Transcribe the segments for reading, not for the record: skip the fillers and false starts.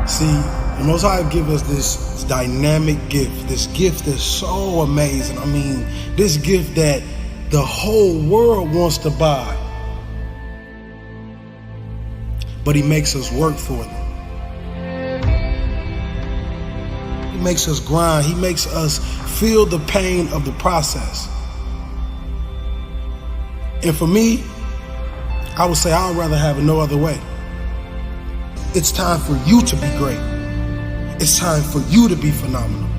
See, the Most High give us this dynamic gift, this gift that's so amazing. I mean, this gift that the whole world wants to buy, but he makes us work for them. He makes us grind. He makes us feel the pain of the process. And for me, I would say I'd rather have it no other way. It's time for you to be great. It's time for you to be phenomenal.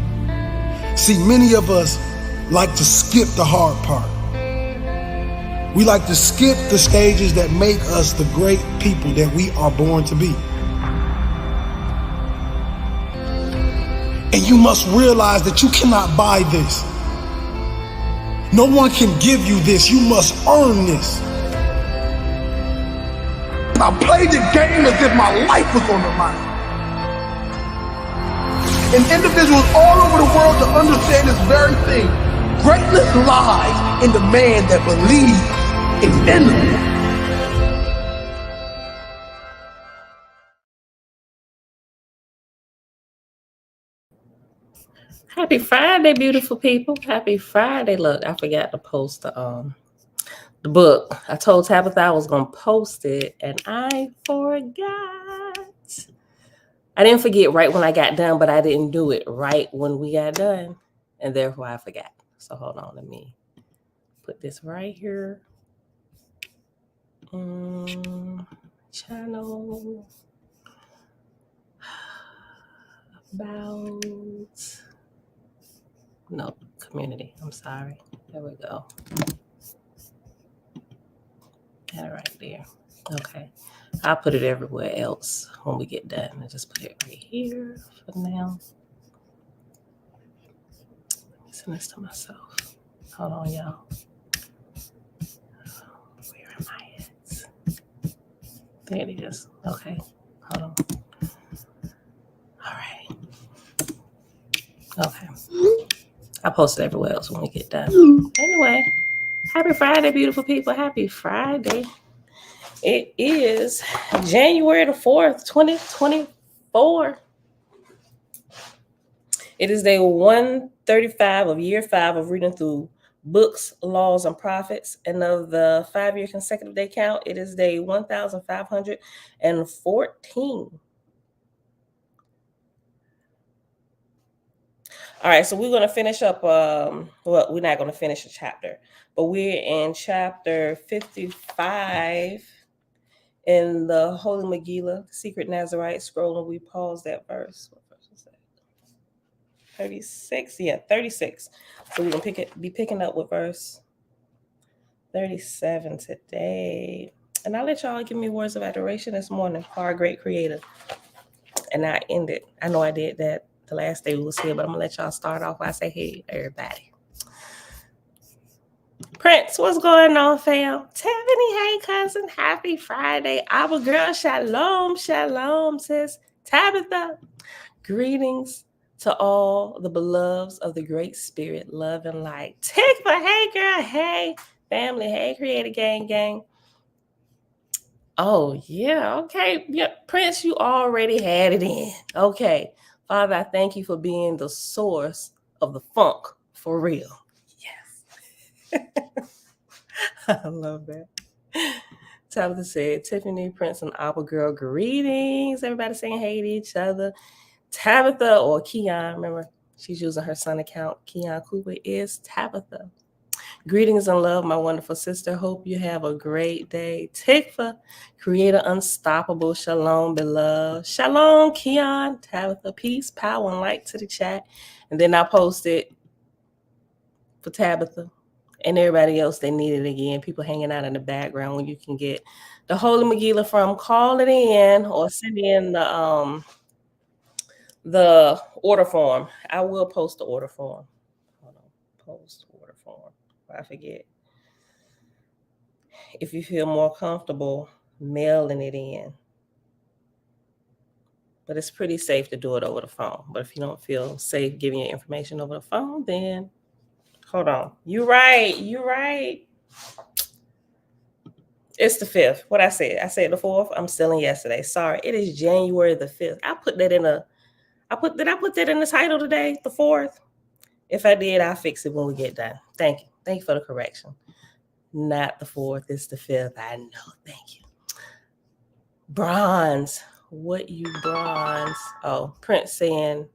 See, many of us like to skip the hard part. We like to skip the stages that make us the great people that we are born to be. And you must realize that you cannot buy this. No one can give you this. You must earn this. I played the game as if my life was on the line. And individuals all over the world to understand this very thing. Greatness lies in the man that believes in anyone. Happy Friday, beautiful people. Happy Friday. Look, I forgot to post the book. I told Tabitha I was going to post it, and I forgot. I didn't forget right when I got done, but I didn't do it right when we got done, and therefore I forgot. So hold on, let me put this right here. Channel about... No, community. I'm sorry. There we go. Got it right there. Okay. I'll put it everywhere else when we get done. I'll just put it right here for now. Send this to myself. Hold on, y'all. Where am I at? There it is. Okay. Hold on. All right. Okay. I'll post it everywhere else when we get done. Anyway, happy Friday, beautiful people. Happy Friday. It is January the 4th, 2024. It is day 135 of year 5 of reading through books, laws, and prophets. And of the 5-year consecutive day count, it is day 1514. All right, so we're going to finish up, well, we're not going to finish a chapter, but we're in chapter 55 in the Holy Megillah, Secret Nazarite Scroll, and we paused that verse. What verse was that? 36? Yeah, 36. So we're going to be picking up with verse 37 today. And I'll let y'all give me words of adoration this morning for our great creator. And I end it. I know I did that the last day we was here, but I'm going to let y'all start off by saying, hey, everybody. Prince, what's going on, fam? Tiffany, hey, cousin. Happy Friday. Our girl, shalom, shalom, sis. Tabitha, greetings to all the beloveds of the Great Spirit, love and light. Tikva, hey, girl. Hey, family. Hey, creator gang. Oh, yeah. Okay. Yeah, Prince, you already had it in. Okay. Father, I thank you for being the source of the funk for real. Yes. I love that. Tabitha said, Tiffany, Prince, and Apple Girl, greetings. Everybody saying hey to each other. Tabitha, or Keon, remember, she's using her son account. Keon Cooper is Tabitha. Greetings and love, my wonderful sister. Hope you have a great day. Tikva, creator unstoppable. Shalom, beloved. Shalom, Keon. Tabitha, peace, power, and light to the chat. And then I posted for Tabitha and everybody else that need it again. People hanging out in the background when you can get the Holy Megillah from. Call it in or send in the order form. I will post the order form. Hold on. Post order form. I forget. If you feel more comfortable mailing it in. But it's pretty safe to do it over the phone. But if you don't feel safe giving your information over the phone, then hold on. You're right. It's the 5th. What I said the 4th. I'm still in yesterday. Sorry. It is January the 5th. I put that in did I put that in the title today? The 4th? If I did, I'll fix it when we get done. Thank you. Thank you for the correction. Not the 4th, it's the 5th. I know. Thank you. Bronze. What you bronze? Oh, Prince saying,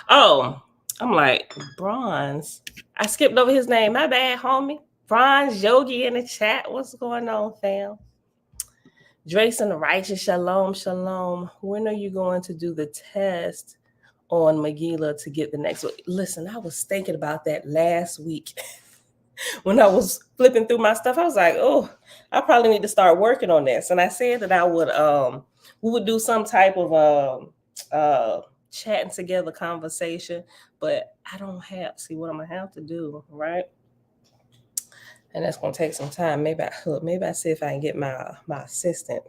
oh, I'm like, bronze. I skipped over his name. My bad, homie. Bronze Yogi in the chat. What's going on, fam? Drace and the Righteous. Shalom, shalom. When are you going to do the test on Megillah to get the next one? Listen, I was thinking about that last week. When I was flipping through my stuff, I was like, oh, I probably need to start working on this. And I said that I would we would do some type of chatting together conversation, but I don't have, see what I'm gonna have to do, right? And that's gonna take some time. Maybe I see if I can get my assistant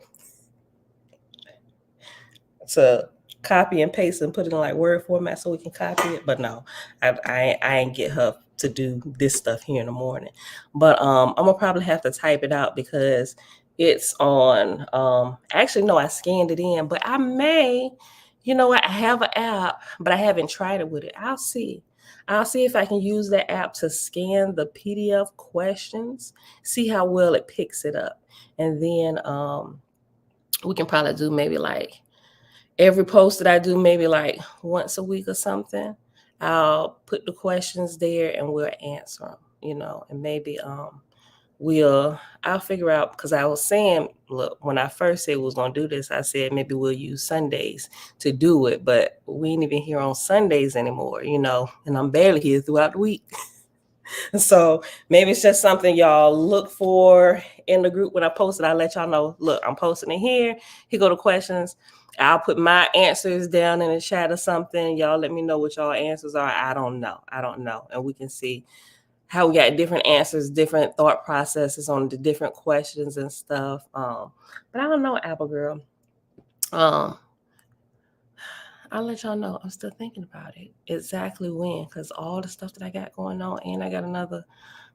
to copy and paste and put it in like Word format so we can copy it. But no, I ain't get her to do this stuff here in the morning. But I'm gonna probably have to type it out because it's on actually no, I scanned it in, but I may, you know what, I have an app, but I haven't tried it with it. I'll see if I can use that app to scan the PDF questions, see how well it picks it up. And then we can probably do maybe like every post that I do, maybe like once a week or something, I'll put the questions there and we'll answer them, you know, and maybe I'll figure out, because I was saying, look, when I first said we was going to do this, I said maybe we'll use Sundays to do it, but we ain't even here on Sundays anymore, you know, and I'm barely here throughout the week. So maybe it's just something y'all look for in the group. When I post it, I'll let y'all know, look, I'm posting it here. Here go the questions. I'll put my answers down in the chat or something. Y'all let me know what y'all answers are. I don't know. And we can see how we got different answers, different thought processes on the different questions and stuff. But I don't know, Apple Girl. I'll let y'all know. I'm still thinking about it. Exactly when, because all the stuff that I got going on, and I got another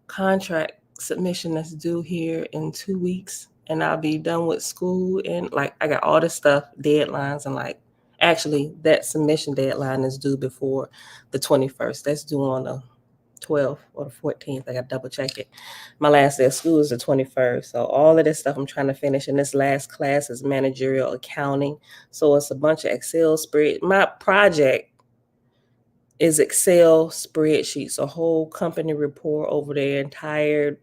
contract submission that's due here in 2 weeks, and I'll be done with school. And like, I got all this stuff, deadlines, and like, actually, that submission deadline is due before the 21st. That's due on the 12th or the 14th. I got to double check it. My last day of school is the 21st. So all of this stuff I'm trying to finish. And this last class is managerial accounting. So it's a bunch of Excel spread. My project is Excel spreadsheets, a whole company report over their entire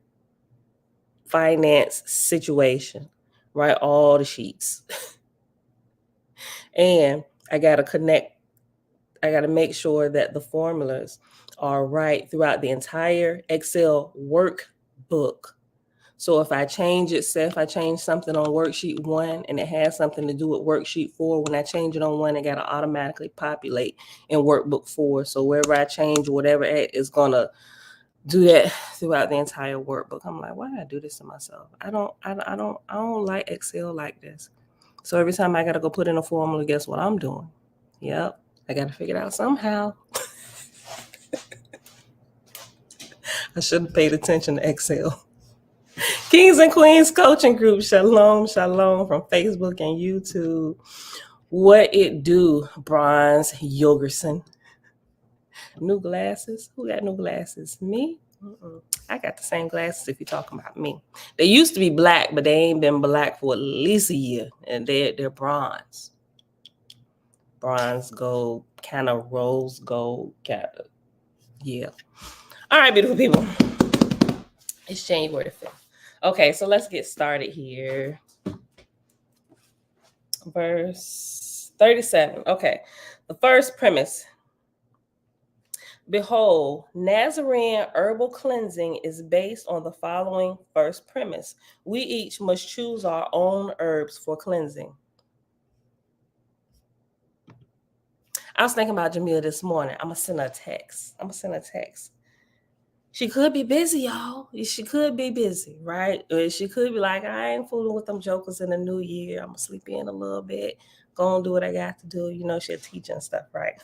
finance situation, right? All the sheets. And I got to make sure that the formulas are right throughout the entire Excel workbook. So if I change it, say if I change something on worksheet 1 and it has something to do with worksheet 4, when I change it on 1, it got to automatically populate in workbook 4. So wherever I change whatever is going to do that throughout the entire workbook. I'm like, why did I do this to myself? I don't like Excel like this. So every time I got to go put in a formula, guess what I'm doing? Yep. I got to figure it out somehow. I should have paid attention to Excel. Kings and Queens Coaching Group. Shalom, shalom from Facebook and YouTube. What it do, Bronze Yogerson? New glasses? Who got new glasses? Me? I got the same glasses if you're talking about me. They used to be black, but they ain't been black for at least a year. And they're bronze. Bronze gold, kind of rose gold, kind of. Yeah. All right, beautiful people. It's January the 5th. Okay, so let's get started here. Verse 37. Okay, the first premise. Behold, Nazarene herbal cleansing is based on the following first premise. We each must choose our own herbs for cleansing. I was thinking about Jamila this morning. I'm going to send her a text. She could be busy, y'all. She could be busy, right? Or she could be like, I ain't fooling with them jokers in the new year. I'm going to sleep in a little bit. Go and do what I got to do. You know, she'll teach and stuff, right?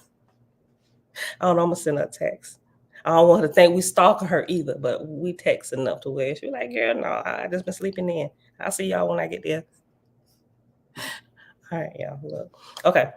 I don't know. I'm going to send her a text. I don't want her to think we stalking her either, but we text enough to where she's like, girl, no, I just been sleeping in. I'll see y'all when I get there. All right, y'all, look. Okay.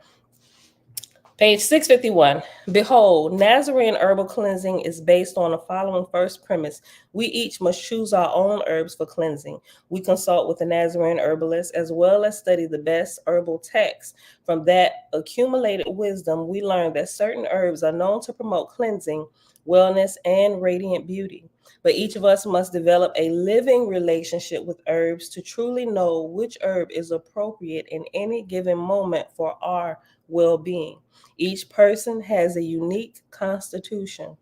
Page 651. Behold, Nazarene herbal cleansing is based on the following first premise. We each must choose our own herbs for cleansing. We consult with the Nazarene herbalist as well as study the best herbal texts. From that accumulated wisdom, we learn that certain herbs are known to promote cleansing, wellness, and radiant beauty. But each of us must develop a living relationship with herbs to truly know which herb is appropriate in any given moment for our well-being. Each person has a unique constitution.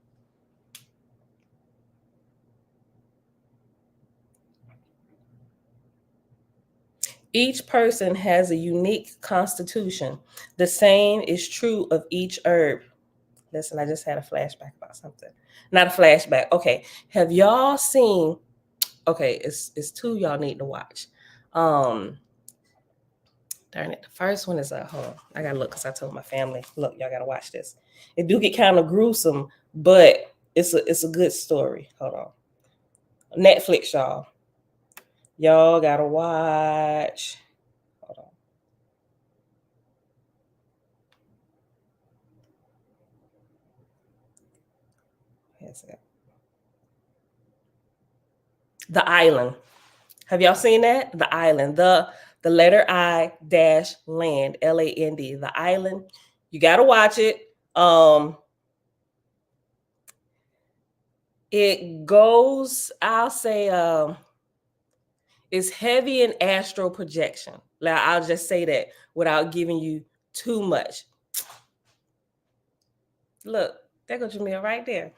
Each person has a unique constitution. The same is true of each herb. Listen, I just had a flashback about something. Not a flashback. Okay. Have y'all seen? Okay, it's two y'all need to watch. Darn it. The first one is hold on. I gotta look because I told my family, look, y'all gotta watch this. It do get kind of gruesome, but it's a good story. Hold on. Netflix, y'all. Y'all gotta watch. Hold on. Here's it. The Island. Have y'all seen that? The Island. The letter I dash land, LAND. The Island. You gotta watch it. It goes, I'll say, it's heavy in astral projection. Like, I'll just say that without giving you too much. Look, there goes Jamil right there.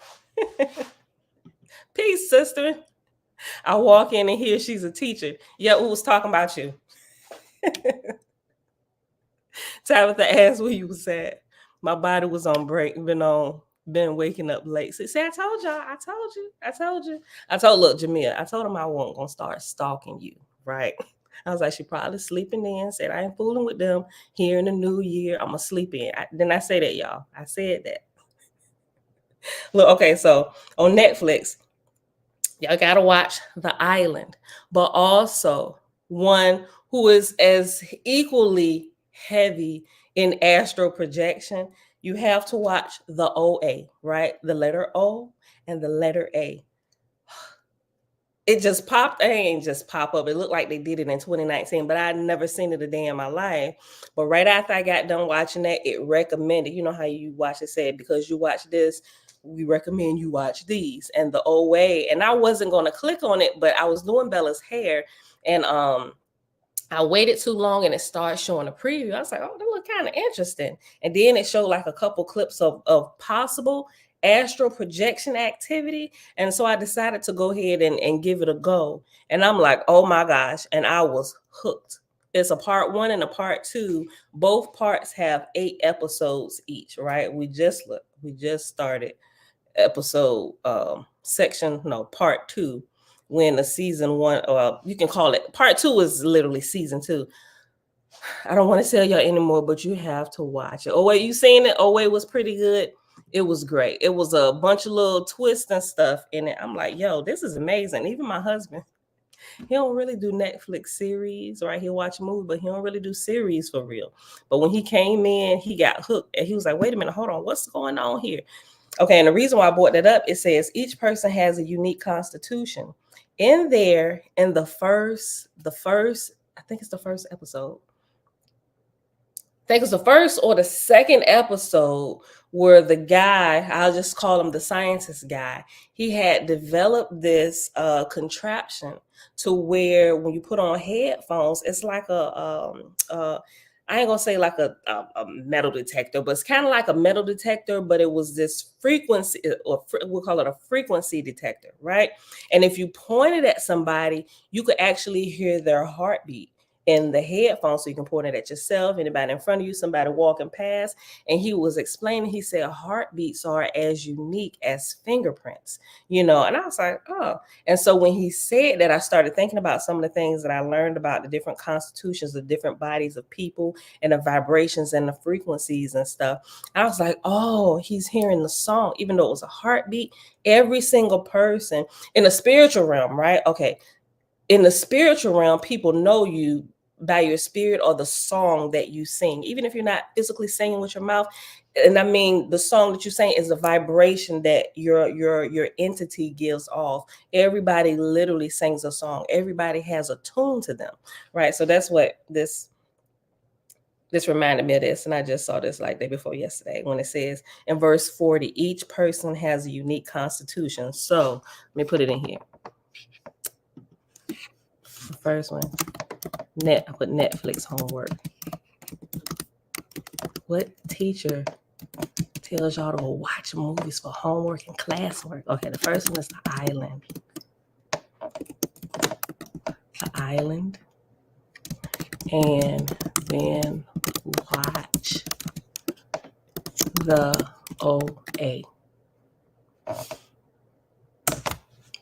Peace, sister. I walk in and hear she's a teacher. Yeah, who was talking about you? Tabitha asked where you was at. My body was on break, been waking up late. So, say, I told y'all, I told you. Look, Jamil, I told him I wasn't gonna start stalking you, right? I was like, she probably sleeping in, said I ain't fooling with them here in the new year. I'm gonna sleep in. Then I say that, y'all. I said that. Look, okay, so on Netflix, y'all gotta watch The Island, but also one who is as equally heavy in astral projection. You have to watch the OA, right? The letter O and the letter A. It just popped. It ain't just pop up. It looked like they did it in 2019, but I'd never seen it a day in my life. But right after I got done watching that, it recommended, you know how you watch it, said, because you watch this, we recommend you watch these. And the OA, and I wasn't going to click on it, but I was doing Bella's hair, and I waited too long and it started showing a preview. I was like, oh, that look kind of interesting. And then it showed like a couple clips of possible astral projection activity. And so I decided to go ahead and give it a go. And I'm like, oh my gosh. And I was hooked. It's a part 1 and a part 2. Both parts have 8 episodes each, right? We just started episode part 2. When the season 1, or you can call it part 2, is literally season 2. I don't want to tell y'all anymore, but you have to watch it. Oh wait, you seen it? Oh wait, was pretty good. It was great. It was a bunch of little twists and stuff in it. I'm like, yo, this is amazing. Even my husband, he don't really do Netflix series, right? He'll watch a movie, but he don't really do series for real. But when he came in, he got hooked, and he was like, wait a minute, hold on, what's going on here? Okay, and the reason why I brought that up, it says each person has a unique constitution. In there, in the first, I think it's the first episode. I think it's the first or the second episode where the guy, I'll just call him the scientist guy, he had developed this contraption to where when you put on headphones, it's like I ain't gonna say like a metal detector, but it's kind of like a metal detector, but it was this frequency, or we'll call it a frequency detector, right? And if you pointed at somebody, you could actually hear their heartbeat. in the headphones so you can point it at yourself, anybody in front of you, somebody walking past. And he was explaining, he said heartbeats are as unique as fingerprints, you know. And I was like, oh. And so when he said that, I started thinking about some of the things that I learned about the different constitutions of different bodies of people and the vibrations and the frequencies and stuff. I was like, oh, he's hearing the song, even though it was a heartbeat. Every single person in the spiritual realm, right? Okay. In the spiritual realm, people know you by your spirit or the song that you sing, even if you're not physically singing with your mouth. And I mean, the song that you sing is the vibration that your entity gives off. Everybody literally sings a song. Everybody has a tune to them, right? So that's what this reminded me of this. And I just saw this like day before yesterday when it says in verse 40, each person has a unique constitution. So let me put it in here. The first one, I put Netflix homework. What teacher tells y'all to go watch movies for homework and classwork? Okay, the first one is The Island. The Island. And then watch the OA.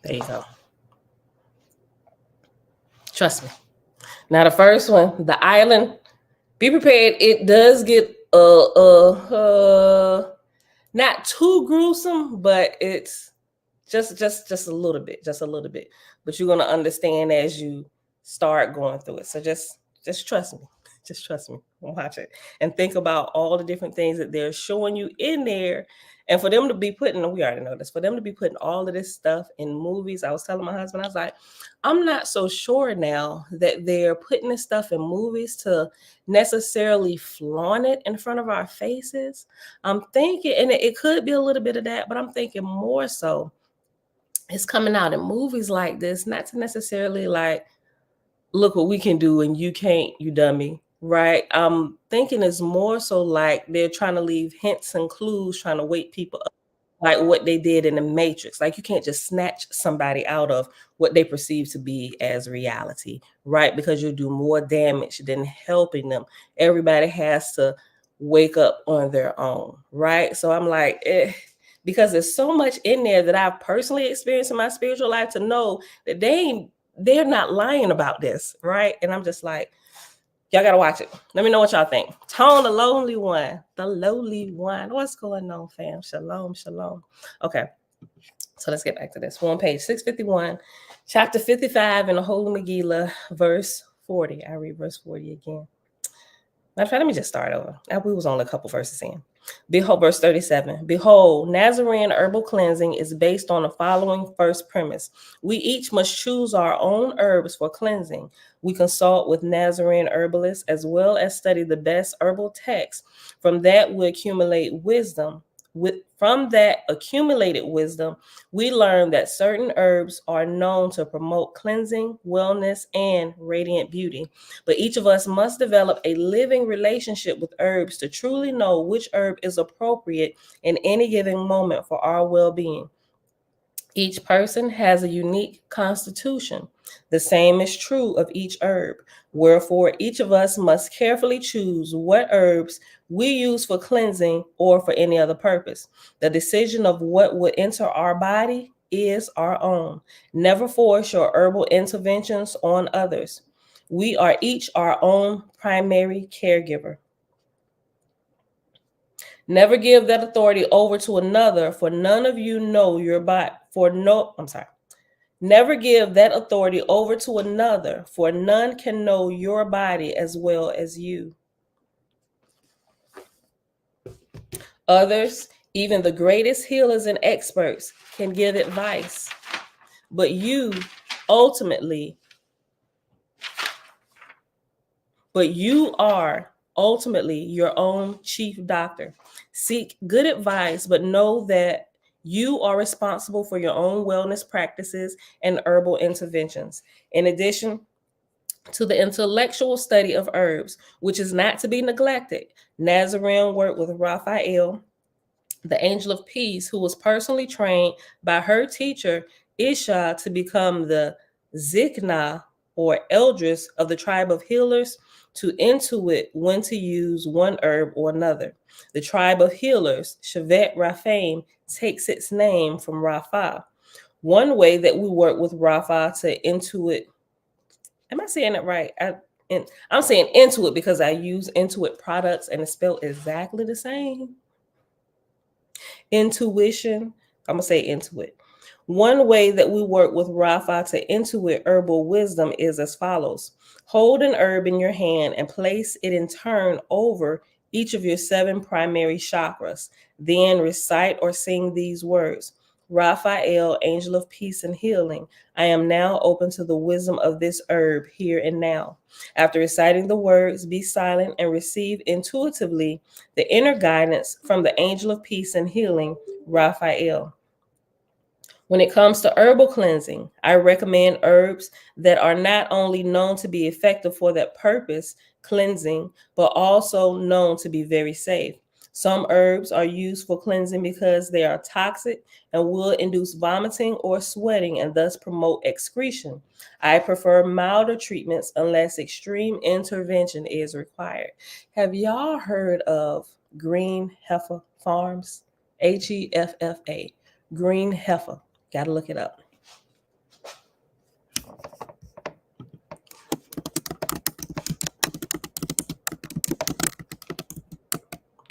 There you go. Trust me. Now the first one, The Island, be prepared. It does get not too gruesome, but it's just a little bit, But you're gonna understand as you start going through it. So just trust me. Just trust me. Watch it and think about all the different things that they're showing you in there. And for them to be putting, we already know this, for them to be putting all of this stuff in movies. I was telling my husband, I was like, I'm not so sure now that they're putting this stuff in movies to necessarily flaunt it in front of our faces. I'm thinking, and it could be a little bit of that, but I'm thinking more so it's coming out in movies like this, not to necessarily like, look what we can do and you can't, you dummy. Right. I'm thinking it's more so like they're trying to leave hints and clues, trying to wake people up, like what they did in the Matrix. Like you can't just snatch somebody out of what they perceive to be as reality, right? Because you'll do more damage than helping them. Everybody has to wake up on their own, right? So I'm like, because there's so much in there that I've personally experienced in my spiritual life to know that they're not lying about this, right? And I'm just like, y'all gotta watch it. Let me know what y'all think. Tone, the lowly one. What's going on, fam? Shalom. Okay, so let's get back to this. We're on page 651, chapter 55 in the Holy Megillah, verse 40. I read verse 40 again. Matter of fact, let me just start over. We was only a couple verses in. Behold, verse 37. Behold, Nazarene herbal cleansing is based on the following first premise. We each must choose our own herbs for cleansing. We consult with Nazarene herbalists as well as study the best herbal texts. From that, we accumulate wisdom. From that accumulated wisdom, we learn that certain herbs are known to promote cleansing, wellness, and radiant beauty. But each of us must develop a living relationship with herbs to truly know which herb is appropriate in any given moment for our well-being. Each person has a unique constitution. The same is true of each herb. Wherefore, each of us must carefully choose what herbs we use for cleansing or for any other purpose. The decision of what would enter our body is our own. Never force your herbal interventions on others. We are each our own primary caregiver. Never give that authority over to another, for none of you know your body. Never give that authority over to another, for none can know your body as well as you. Others, even the greatest healers and experts, can give advice, but you are ultimately your own chief doctor. Seek good advice, but know that you are responsible for your own wellness practices and herbal interventions. In addition to the intellectual study of herbs, which is not to be neglected, Nazarene worked with Raphael, the angel of peace, who was personally trained by her teacher, Isha, to become the Zikna or elders of the tribe of healers to intuit when to use one herb or another. The tribe of healers, Shevet Raphaim, takes its name from Rapha. One way that we work with Rapha to intuit, am I saying it right? I'm saying Intuit because I use Intuit products and it's spelled exactly the same. Intuition, I'm going to say Intuit. One way that we work with Rapha to intuit herbal wisdom is as follows. Hold an herb in your hand and place it in turn over each of your 7 primary chakras. Then recite or sing these words. Raphael, angel of peace and healing, I am now open to the wisdom of this herb here and now. After reciting the words, be silent and receive intuitively the inner guidance from the angel of peace and healing, Raphael. When it comes to herbal cleansing, I recommend herbs that are not only known to be effective for that purpose, cleansing, but also known to be very safe. Some herbs are used for cleansing because they are toxic and will induce vomiting or sweating and thus promote excretion. I prefer milder treatments unless extreme intervention is required. Have y'all heard of Green Heifer Farms? HEFFA, Green Heifer. Got to look it up.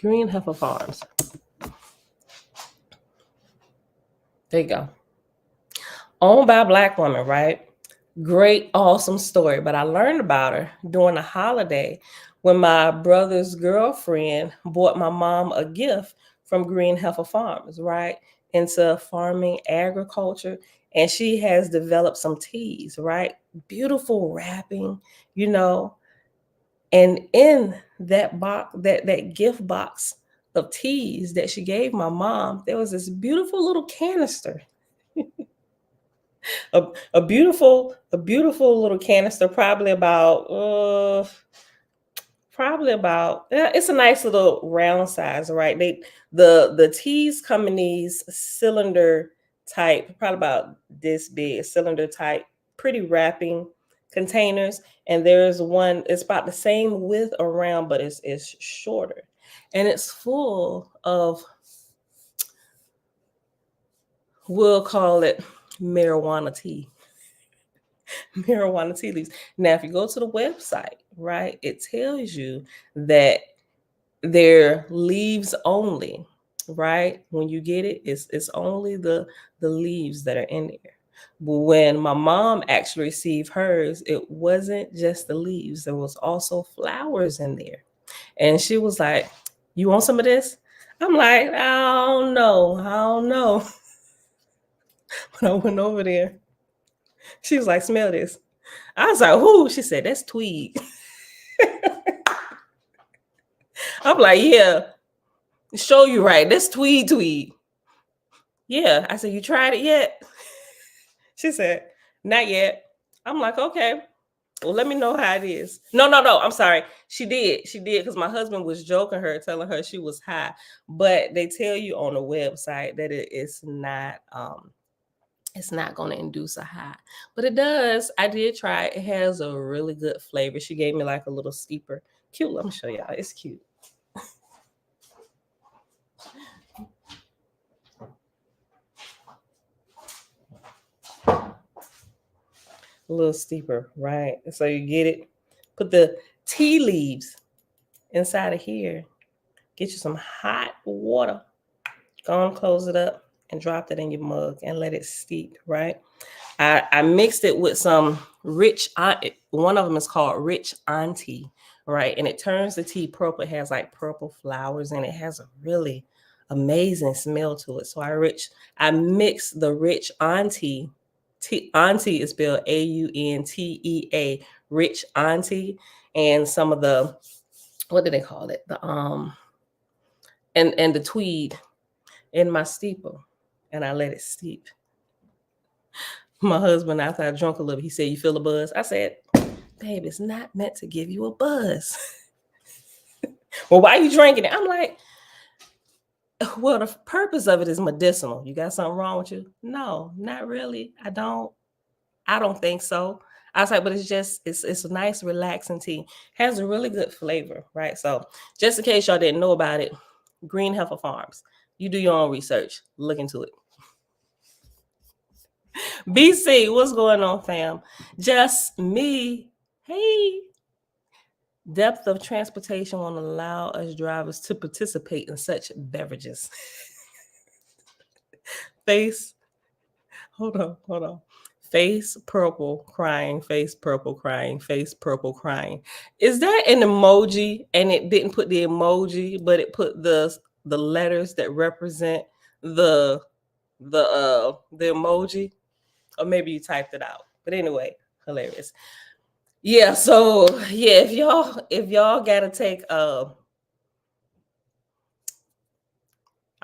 Green Heifer Farms. There you go. Owned by a Black woman, right? Great, awesome story. But I learned about her during a holiday when my brother's girlfriend bought my mom a gift from Green Heifer Farms, right? Into farming, agriculture. And she has developed some teas, right? Beautiful wrapping, you know. And in that box, that gift box of teas that she gave my mom, there was this beautiful little canister. a beautiful little canister, probably about it's a nice little round size, right? The teas come in these cylinder type, probably about this big, cylinder type, pretty wrapping containers. And there's one, it's about the same width around, but it's shorter. And it's full of, we'll call it marijuana tea. Marijuana tea leaves. Now, if you go to the website, right, it tells you that they're leaves only, right? When you get it, it's only the leaves that are in there. But when my mom actually received hers, it wasn't just the leaves. There was also flowers in there. And she was like, "You want some of this?" I'm like, "I don't know." When I went over there, she was like, "Smell this." I was like, "Whoo?" She said, "That's tweed." I'm like, "Yeah, show you right. That's tweed. Yeah." I said, "You tried it yet?" She said, "Not yet." I'm like, "Okay. Well, let me know how it is." No. I'm sorry. She did because my husband was joking her, telling her she was high. But they tell you on the website that it's not going to induce a high, but it does. I did try it. It has a really good flavor. She gave me like a little steeper. Cute. Let me show y'all. It's cute. A little steeper, right? So you get it. Put the tea leaves inside of here. Get you some hot water. Go and close it up and drop that in your mug and let it steep, right? I mixed it with some rich, one of them is called Rich Auntie, right? And it turns the tea purple. It has like purple flowers and it has a really amazing smell to it. So I mixed the Rich Auntie. Auntie is spelled AUNTEA, Rich Auntie, and some of the, what do they call it? The and the tweed in my steeple, and I let it steep. My husband, after I drank a little, he said, "You feel a buzz?" I said, "Babe, it's not meant to give you a buzz." "Well, why are you drinking it?" I'm like, "Well, the purpose of it is medicinal. You got something wrong with you?" "No, not really. I don't think so. I was like, but it's a nice, relaxing tea. Has a really good flavor, right? So just in case y'all didn't know about it, Green Heifer Farms. You do your own research. Look into it. BC, what's going on, fam? Just me. Hey. Depth of transportation won't allow us drivers to participate in such beverages. Face, hold on. Face purple crying, face purple crying, face purple crying. Is that an emoji and it didn't put the emoji, but it put the letters that represent the emoji? Or maybe you typed it out. But anyway, hilarious. Yeah, so yeah, if y'all gotta take I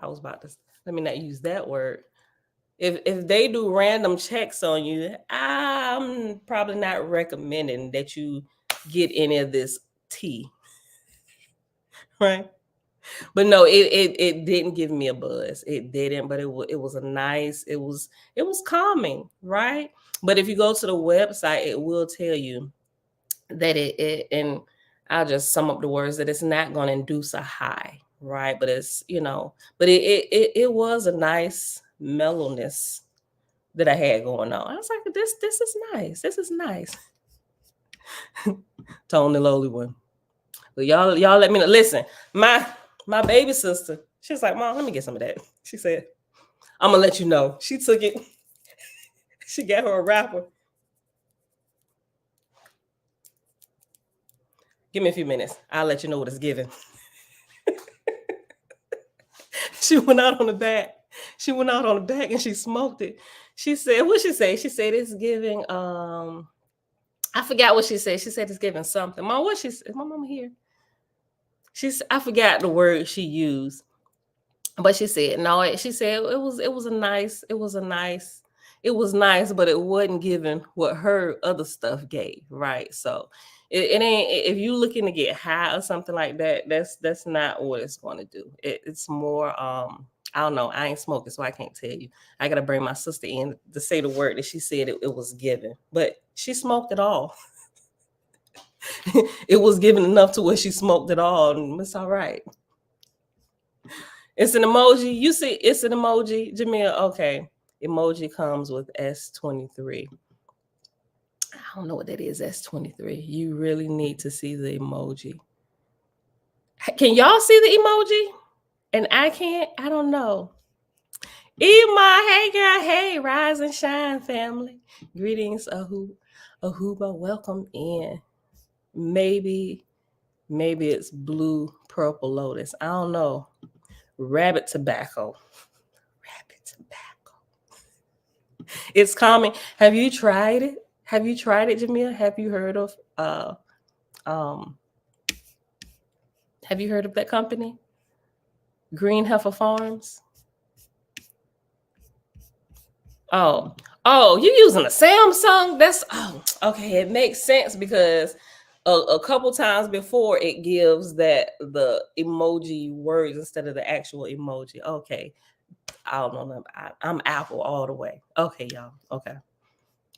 was about to let me not use that word. If they do random checks on you, I'm probably not recommending that you get any of this tea. Right? But no, it didn't give me a buzz. It didn't, but it was a nice, it was calming, right? But if you go to the website, it will tell you that it and I'll just sum up the words that it's not going to induce a high, right? But it's, but it was a nice mellowness that I had going on. I was like, this is nice. This is nice. Tone the lowly one. But y'all let me know. Listen, my baby sister, she's like, Mom, let me get some of that. She said, I'm gonna let you know. She took it. She got her a wrapper. Give me a few minutes. I'll let you know what it's giving. She went out on the back. And she smoked it. She said, what she say? She said it's giving, I forgot what she said. She said it's giving something. Mom, what she said? Is my mama here? I forgot the word she used. But she said, no, she said it was nice, but it wasn't giving what her other stuff gave, right? So it ain't, if you looking to get high or something like that, that's not what it's going to do. It's more I don't know. I ain't smoking, so I can't tell you. I gotta bring my sister in to say the word that she said it was given, but she smoked it all. It was given enough to where she smoked it all, and it's all right. It's an emoji. You see, it's an emoji, Jamil. Okay, emoji comes with S23. I don't know what that is. S23. You really need to see the emoji. Can y'all see the emoji? And I can't. I don't know. Ema, hey girl, hey, rise and shine, family. Greetings, Ahuba. Welcome in. Maybe it's blue, purple lotus. I don't know. Rabbit tobacco. It's calming. Have you tried it? Jamil? Have you heard of have you heard of that company? Green Heifer Farms? Oh, you using a Samsung? That's okay. It makes sense because a couple times before it gives that the emoji words instead of the actual emoji. Okay. I don't know. I'm Apple all the way. Okay, y'all. Okay.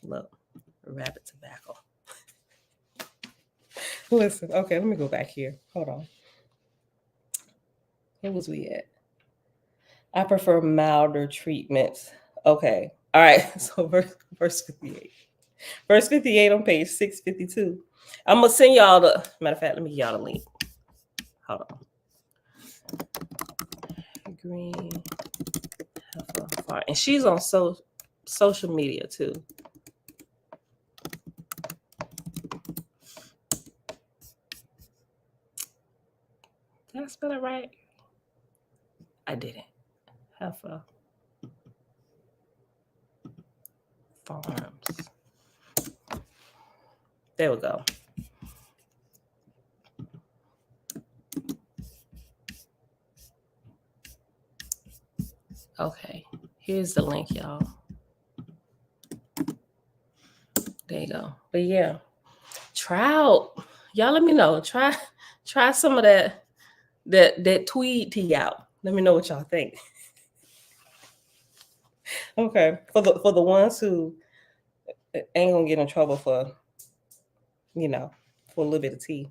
Look, rabbit tobacco. Listen, okay, let me go back here. Hold on. Where was we at? I prefer milder treatments. Okay. All right. So verse 58. Verse 58 on page 652. I'm gonna send y'all the matter of fact, let me give y'all the link. Hold on. Green. And she's on social media too. Did I spell it right? I didn't. Heifer Farms. There we go. Okay, here's the link, y'all. There you go. But yeah, try out. Y'all let me know. Try some of that tweed tea out. Let me know what y'all think. Okay, for the ones who ain't gonna get in trouble for for a little bit of tea.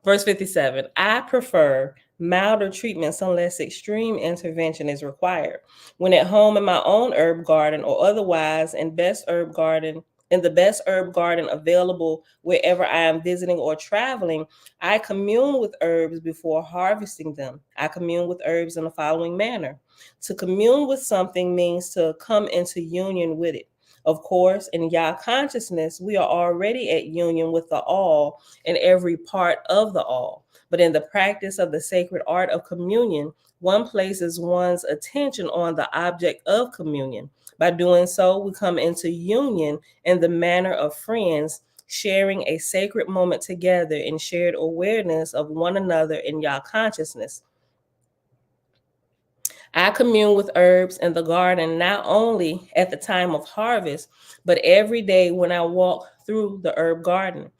Verse 57, I prefer milder treatments unless extreme intervention is required. When at home in my own herb garden or otherwise in the best herb garden available wherever I am visiting or traveling, I commune with herbs before harvesting them. I commune with herbs in the following manner. To commune with something means to come into union with it. Of course, in Yah consciousness, we are already at union with the all in every part of the all. But in the practice of the sacred art of communion, one places one's attention on the object of communion. By doing so, we come into union in the manner of friends, sharing a sacred moment together in shared awareness of one another in Yah consciousness. I commune with herbs in the garden not only at the time of harvest, but every day when I walk through the herb garden.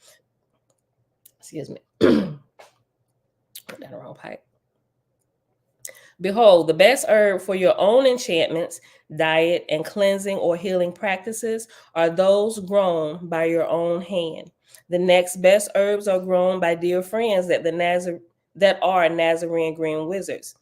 Excuse me. Put that in the wrong pipe. Behold, the best herb for your own enchantments, diet, and cleansing or healing practices are those grown by your own hand. The next best herbs are grown by dear friends that are Nazarene green wizards.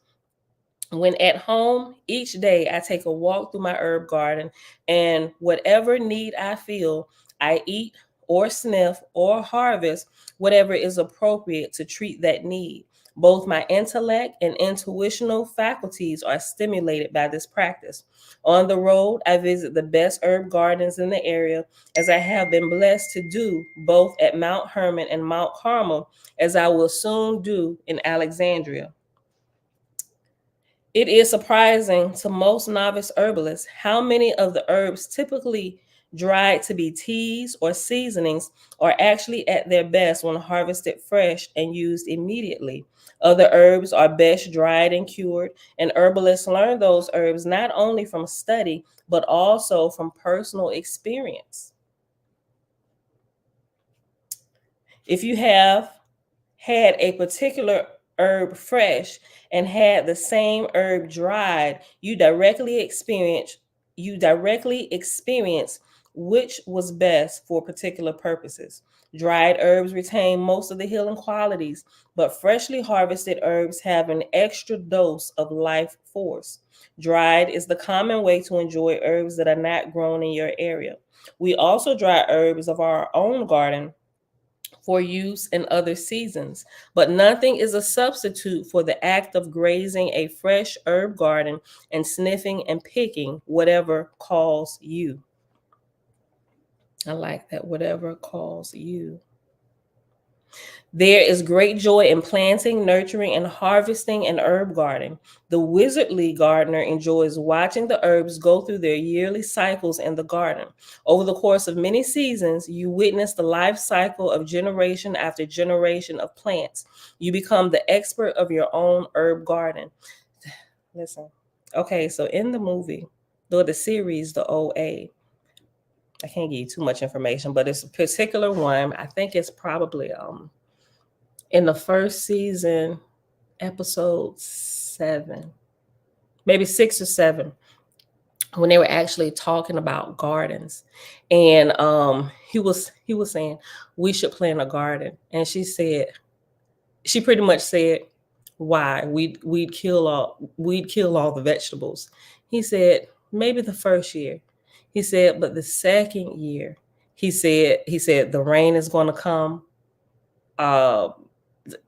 When at home, each day I take a walk through my herb garden, and whatever need I feel, I eat or sniff or harvest whatever is appropriate to treat that need. Both my intellect and intuitional faculties are stimulated by this practice. On the road, I visit the best herb gardens in the area, as I have been blessed to do both at Mount Hermon and Mount Carmel, as I will soon do in Alexandria. It is surprising to most novice herbalists how many of the herbs typically dried to be teas or seasonings are actually at their best when harvested fresh and used immediately. Other herbs are best dried and cured, and herbalists learn those herbs not only from study, but also from personal experience. If you have had a particular herb fresh and had the same herb dried, you directly experience which was best for particular purposes. Dried herbs retain most of the healing qualities, but freshly harvested herbs have an extra dose of life force. Dried is the common way to enjoy herbs that are not grown in your area. We also dry herbs of our own garden for use in other seasons, but nothing is a substitute for the act of grazing a fresh herb garden and sniffing and picking whatever calls you. I like that, whatever calls you. There is great joy in planting, nurturing, and harvesting an herb garden. The wizardly gardener enjoys watching the herbs go through their yearly cycles in the garden. Over the course of many seasons, you witness the life cycle of generation after generation of plants. You become the expert of your own herb garden. Listen, okay, so in the movie, or the series, the OA, I can't give you too much information, but it's a particular one. I think it's probably in the first season, episode 7, maybe 6 or 7, when they were actually talking about gardens, and he was saying we should plant a garden, and she pretty much said why we'd kill all the vegetables. He said maybe the first year. He said, but the second year, he said the rain is going to come.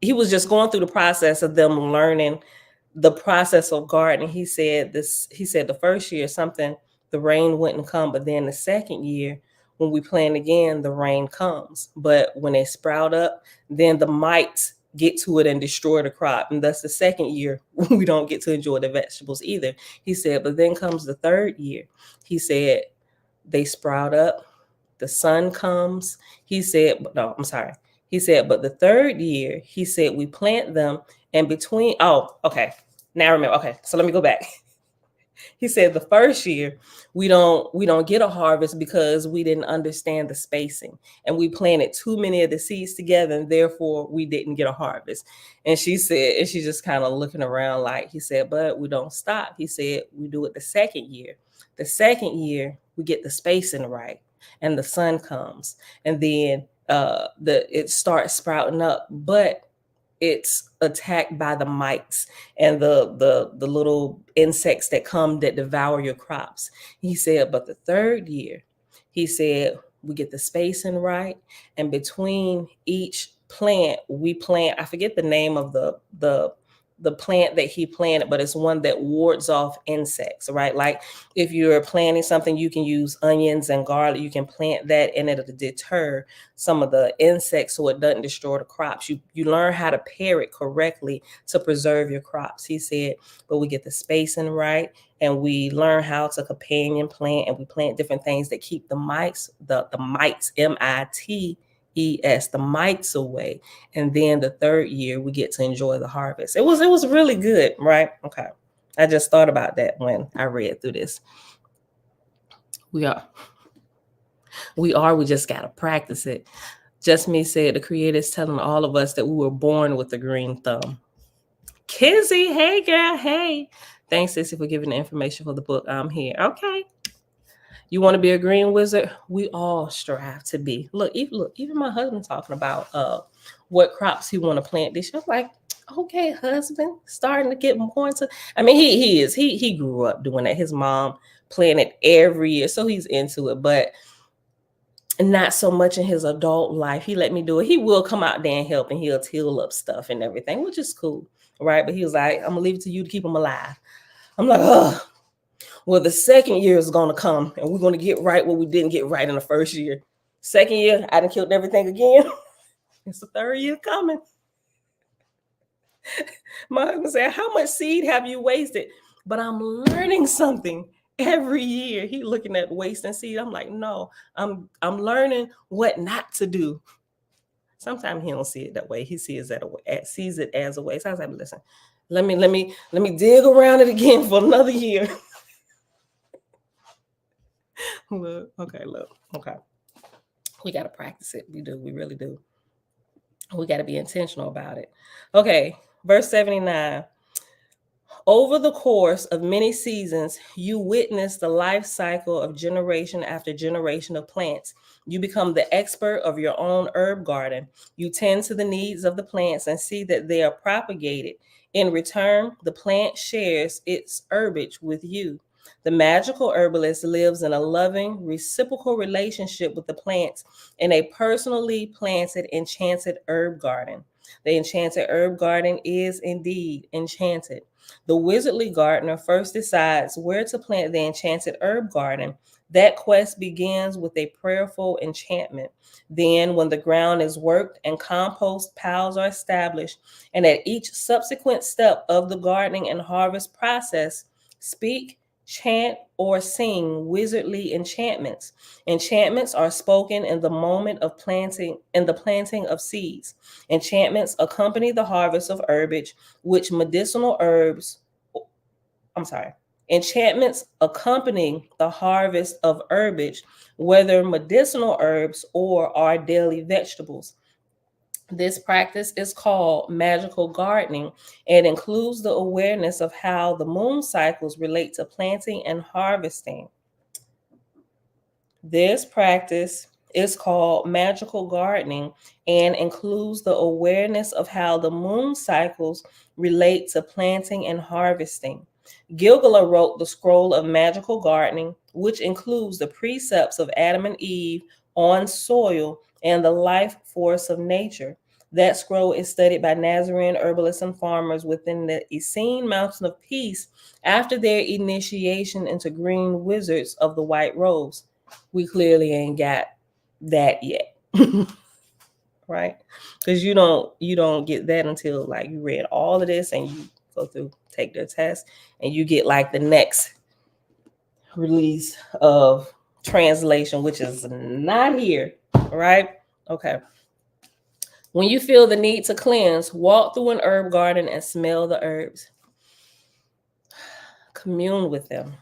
He was just going through the process of them learning the process of gardening. He said the first year the rain wouldn't come, but then the second year when we plant again, the rain comes. But when they sprout up, then the mites get to it and destroy the crop. And thus the second year, we don't get to enjoy the vegetables either. He said, but then comes the third year. He said, they sprout up, the sun comes. He said, but the third year, he said, we plant them, and between, now I remember. Okay, so let me go back. He said the first year we don't get a harvest because we didn't understand the spacing, and we planted too many of the seeds together, and therefore we didn't get a harvest. And she said, and she's just kind of looking around like, he said, but we don't stop. He said, we do it the second year. The second year we get the spacing right, and the sun comes, and then it starts sprouting up, but it's attacked by the mites and the little insects that come that devour your crops. He said, but the third year, he said, we get the spacing right, and between each plant we plant, I forget the name of the plant that he planted, but it's one that wards off insects, right? Like if you're planting something, you can use onions and garlic. You can plant that and it'll deter some of the insects so it doesn't destroy the crops. You learn how to pair it correctly to preserve your crops. He said, but we get the spacing right, and we learn how to companion plant, and we plant different things that keep the mites, the mites, MITES, the mites away. And then the third year we get to enjoy the harvest. It was really good, right? Okay. I just thought about that when I read through this. We just gotta practice it. Just Me said the Creator is telling all of us that we were born with a green thumb. Kizzy, hey girl, hey. Thanks, Sissy, for giving the information for the book. I'm here. Okay. You want to be a green wizard? We all strive to be. Look, even my husband talking about what crops he want to plant this year. I'm like, okay, husband, starting to get more into. I mean, he grew up doing that. His mom planted every year, so he's into it, but not so much in his adult life. He let me do it. He will come out there and help, and he'll till up stuff and everything, which is cool, right? But he was like, I'm gonna leave it to you to keep him alive. I'm like, oh. Well, the second year is going to come, and we're going to get right what we didn't get right in the first year. Second year, I done killed everything again. It's the third year coming. My husband said, how much seed have you wasted? But I'm learning something every year. He looking at wasting seed. I'm like, no, I'm learning what not to do. Sometimes he don't see it that way. He sees it as a waste. I was like, listen, let me dig around it again for another year. Look. Okay. We got to practice it. We do. We really do. We got to be intentional about it. Okay. Verse 79. Over the course of many seasons, you witness the life cycle of generation after generation of plants. You become the expert of your own herb garden. You tend to the needs of the plants and see that they are propagated. In return, the plant shares its herbage with you. The magical herbalist lives in a loving, reciprocal relationship with the plants in a personally planted, enchanted herb garden. The enchanted herb garden is indeed enchanted. The wizardly gardener first decides where to plant the enchanted herb garden. That quest begins with a prayerful enchantment. Then, when the ground is worked and compost piles are established, and at each subsequent step of the gardening and harvest process, speak, chant, or sing wizardly enchantments. Enchantments are spoken in the moment of planting, in the planting of seeds. Enchantments accompany the harvest of herbage, which medicinal herbs. Enchantments accompanying the harvest of herbage, whether medicinal herbs or our daily vegetables. This practice is called magical gardening and includes the awareness of how the moon cycles relate to planting and harvesting. This practice is called magical gardening and includes the awareness of how the moon cycles relate to planting and harvesting. Gilgala wrote the scroll of magical gardening, which includes the precepts of Adam and Eve on soil and the life force of nature. That scroll is studied by Nazarene herbalists and farmers within the Essene Mountain of Peace after their initiation into green wizards of the white rose. We clearly ain't got that yet. Right? Because you don't get that until like you read all of this and you go through, take their test, and you get like the next release of translation, which is not here, right? Okay. When you feel the need to cleanse, walk through an herb garden and smell the herbs. Commune with them.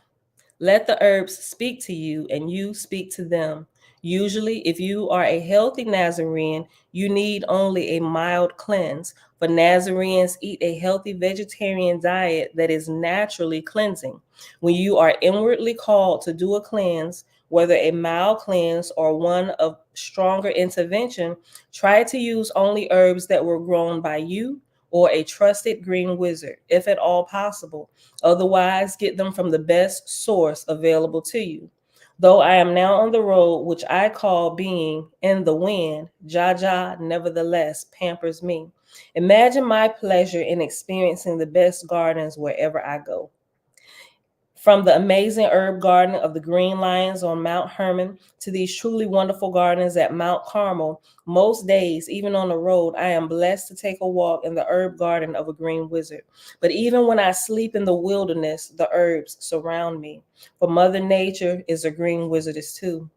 Let the herbs speak to you and you speak to them. Usually, if you are a healthy Nazarene, you need only a mild cleanse. For Nazarenes eat a healthy vegetarian diet that is naturally cleansing. When you are inwardly called to do a cleanse, Whether a mild cleanse or one of stronger intervention, try to use only herbs that were grown by you or a trusted green wizard, if at all possible. Otherwise, get them from the best source available to you. Though I am now on the road, which I call being in the wind, Jaja nevertheless pampers me. Imagine my pleasure in experiencing the best gardens wherever I go. From the amazing herb garden of the Green Lions on Mount Hermon to these truly wonderful gardens at Mount Carmel, most days, even on the road, I am blessed to take a walk in the herb garden of a green wizard. But even when I sleep in the wilderness, the herbs surround me. For Mother Nature is a green wizardess too.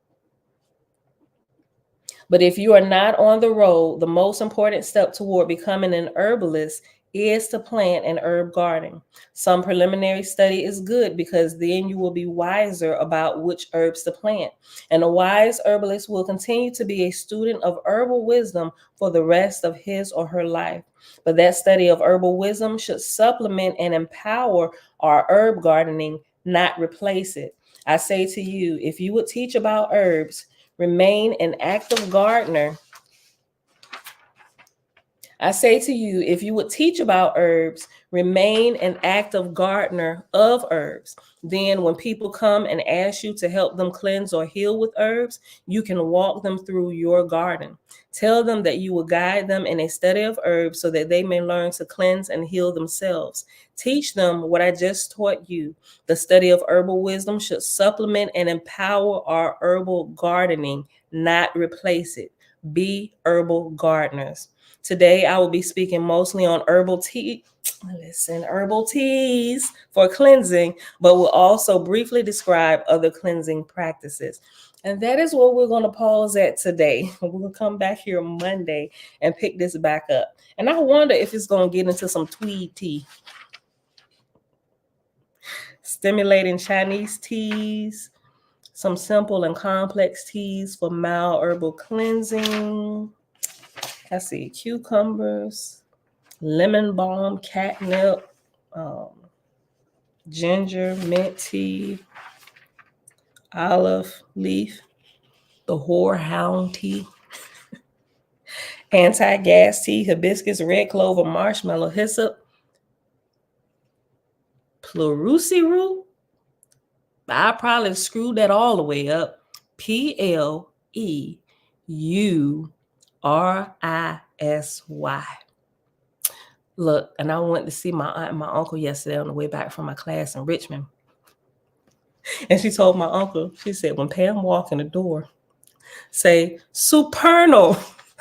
But if you are not on the road, the most important step toward becoming an herbalist is to plant an herb garden. Some preliminary study is good because then you will be wiser about which herbs to plant. And a wise herbalist will continue to be a student of herbal wisdom for the rest of his or her life. But that study of herbal wisdom should supplement and empower our herb gardening, not replace it. I say to you, if you would teach about herbs, remain an active gardener. I say to you, if you would teach about herbs, remain an active gardener of herbs. Then when people come and ask you to help them cleanse or heal with herbs, you can walk them through your garden. Tell them that you will guide them in a study of herbs so that they may learn to cleanse and heal themselves. Teach them what I just taught you. The study of herbal wisdom should supplement and empower our herbal gardening, not replace it. Be herbal gardeners. Today, I will be speaking mostly on herbal teas for cleansing, but will also briefly describe other cleansing practices. And that is what we're going to pause at today. We'll come back here Monday and pick this back up. And I wonder if it's going to get into some tweed tea, stimulating Chinese teas, some simple and complex teas for mild herbal cleansing. I see cucumbers, lemon balm, catnip, ginger, mint tea, olive leaf, the horehound tea, anti-gas tea, hibiscus, red clover, marshmallow, hyssop, pleurusi root. I probably screwed that all the way up. Pleurisy. Look, and I went to see my aunt and my uncle yesterday on the way back from my class in Richmond. And she told my uncle, she said, when Pam walk in the door, say, supernal.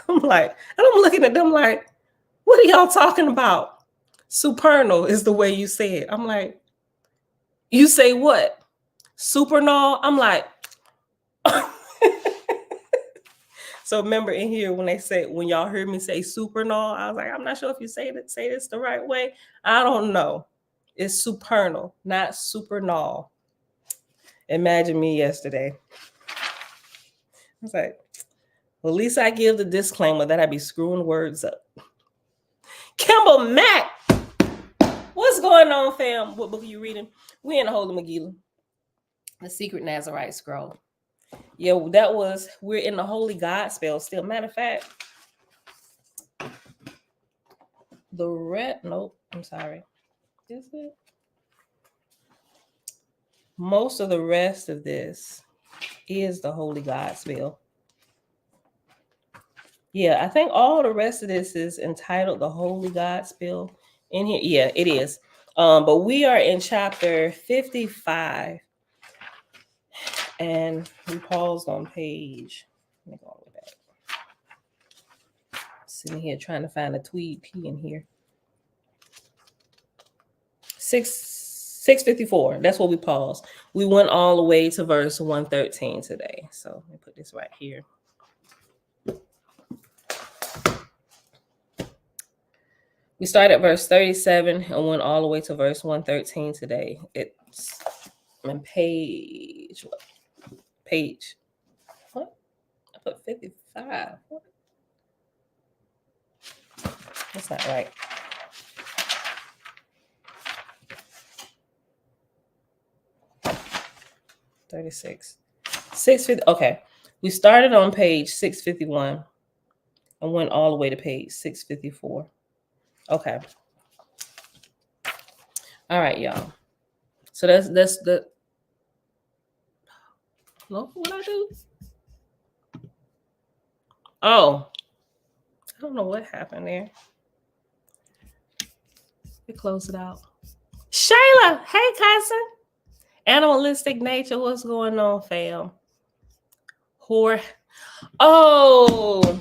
I'm like, and I'm looking at them like, what are y'all talking about? Supernal is the way you say it. I'm like, you say what? Supernal? I'm like, so remember in here when y'all heard me say supernal, I was like, I'm not sure if you say this the right way. I don't know. It's supernal, not supernal. Imagine me yesterday. I was like, well, at least I give the disclaimer that I be screwing words up. Kimball Mack, what's going on, fam? What book are you reading? We in the Holy Megillah, the Secret Nazarite Scroll. Yeah, we're in the Holy God spell still. Matter of fact, I'm sorry. Is it? Most of the rest of this is the Holy God spell. Yeah, I think all the rest of this is entitled the Holy God spell in here. Yeah, it is. But we are in chapter 55. And we paused on page. Let me go all the way back. Sitting here trying to find a tweed tea in here. 654. That's what we paused. We went all the way to verse 113 today. So let me put this right here. We started at verse 37 and went all the way to verse 113 today. It's on page what? Page. What? I put 55. What? That's not right. $36. 650. Okay. We started on page 651 and went all the way to page 654. Okay. All right, y'all. So that's the. Look what I do. Oh, I don't know what happened there. We close it out. Shayla, hey cousin. Animalistic nature, what's going on, fam? Whore. Oh,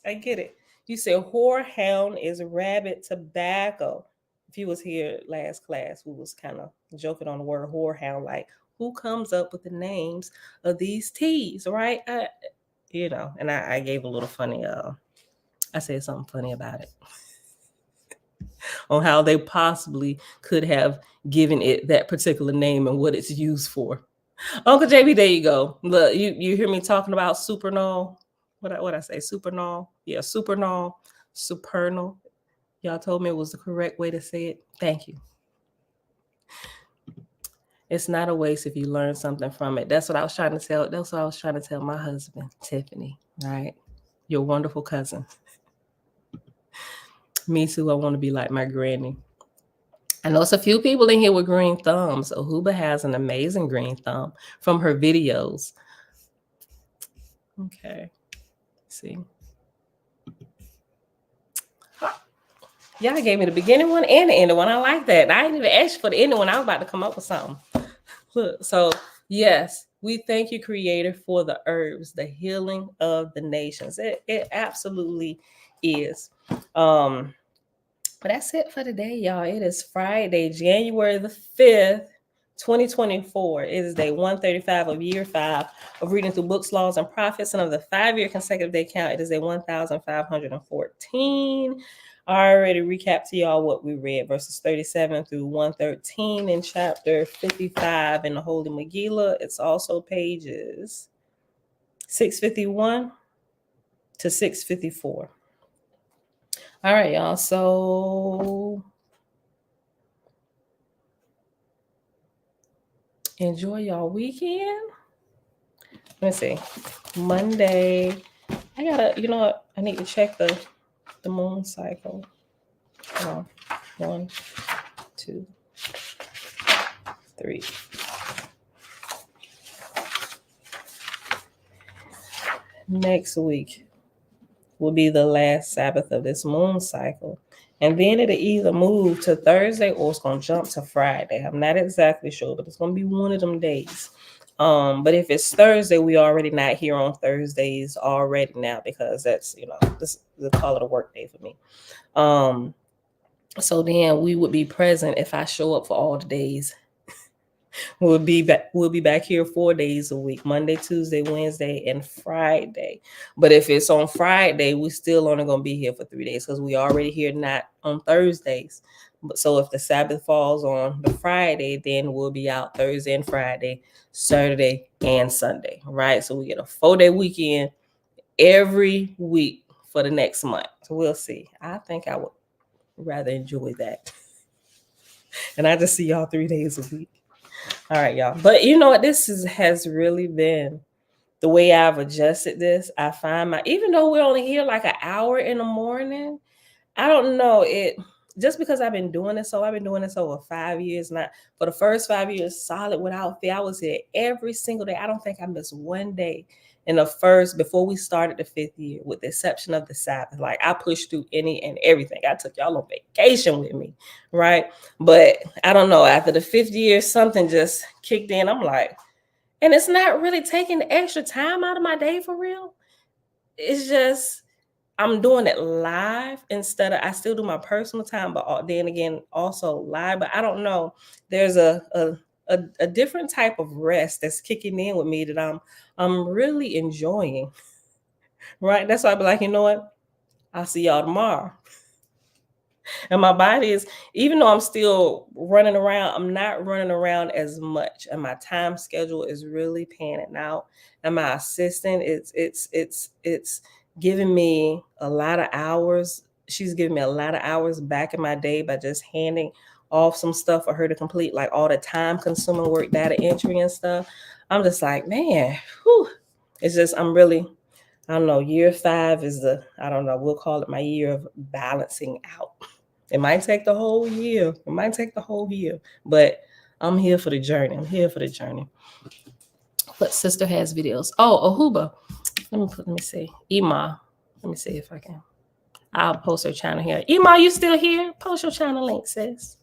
I get it. You said whorehound is rabbit tobacco. If you was here last class, we was kind of joking on the word whorehound, like who comes up with the names of these teas, right? And I gave a little funny. I said something funny about it on how they possibly could have given it that particular name and what it's used for. Uncle JB, there you go. Look, you hear me talking about supernal? What I say? Supernal? Yeah, supernal, supernal. Y'all told me it was the correct way to say it. Thank you. It's not a waste if you learn something from it. That's what I was trying to tell. That's what I was trying to tell my husband, Tiffany. Right? Your wonderful cousin. Me too. I want to be like my granny. I know it's a few people in here with green thumbs. Ahuba has an amazing green thumb from her videos. Okay. Let's see. Y'all gave me the beginning one and the ending one. I like that. I didn't even ask for the ending one. I was about to come up with something. Look, so yes, we thank you, Creator, for the herbs, the healing of the nations. It absolutely is. But that's it for today, y'all. It is Friday, January the 5th, 2024. It is day 135 of year 5 of reading through books, laws, and prophets. And of the 5-year consecutive day count, it is day 1,514. I already recapped to y'all what we read, verses 37 through 113 in chapter 55 in the Holy Megillah. It's also pages 651 to 654. All right, y'all. So enjoy y'all weekend. Let me see. Monday. I gotta, you know what? I need to check the moon cycle. Hold on. 1, 2, 3. Next week will be the last Sabbath of this moon cycle. And then it'll either move to Thursday or it's going to jump to Friday. I'm not exactly sure, but it's going to be one of them days. But if it's Thursday, we already not here on Thursdays already now because that's, this is call it a work day for me. So then we would be present if I show up for all the days. We'll be back here 4 days a week, Monday, Tuesday, Wednesday, and Friday. But if it's on Friday, we still only going to be here for 3 days because we already here not on Thursdays. But so if the Sabbath falls on the Friday, then we'll be out Thursday and Friday, Saturday and Sunday, right? So we get a 4-day weekend every week for the next month. So we'll see. I think I would rather enjoy that. And I just see y'all 3 days a week. All right, y'all. But you know what? Has really been the way I've adjusted this. I find even though we're only here like an hour in the morning, I don't know it. Just because I've been doing this, I've been doing this over 5 years now. For the first 5 years, solid without fail, I was here every single day. I don't think I missed one day in the first, before we started the 5th year, with the exception of the Sabbath. Like I pushed through any and everything. I took y'all on vacation with me, right? But I don't know, after the 5th year, something just kicked in. I'm like, and it's not really taking the extra time out of my day for real. It's just, I'm doing it live instead of, I still do my personal time, but then again, also live. But I don't know, there's a different type of rest that's kicking in with me that I'm really enjoying. Right? That's why I'll be like, you know what? I'll see y'all tomorrow. And my body is, even though I'm still running around, I'm not running around as much. And my time schedule is really panning out. And my assistant, it's giving me a lot of hours. She's giving me a lot of hours back in my day by just handing off some stuff for her to complete, like all the time consuming work, data entry and stuff. I'm just like, man, whew. It's just, I don't know, year 5 is I don't know, we'll call it my year of balancing out. It might take the whole year. But I'm here for the journey. But sister has videos. Oh, Ahuba. Let me see. Ima. Let me see if I can. I'll post her channel here. Ima, you still here? Post your channel link, sis.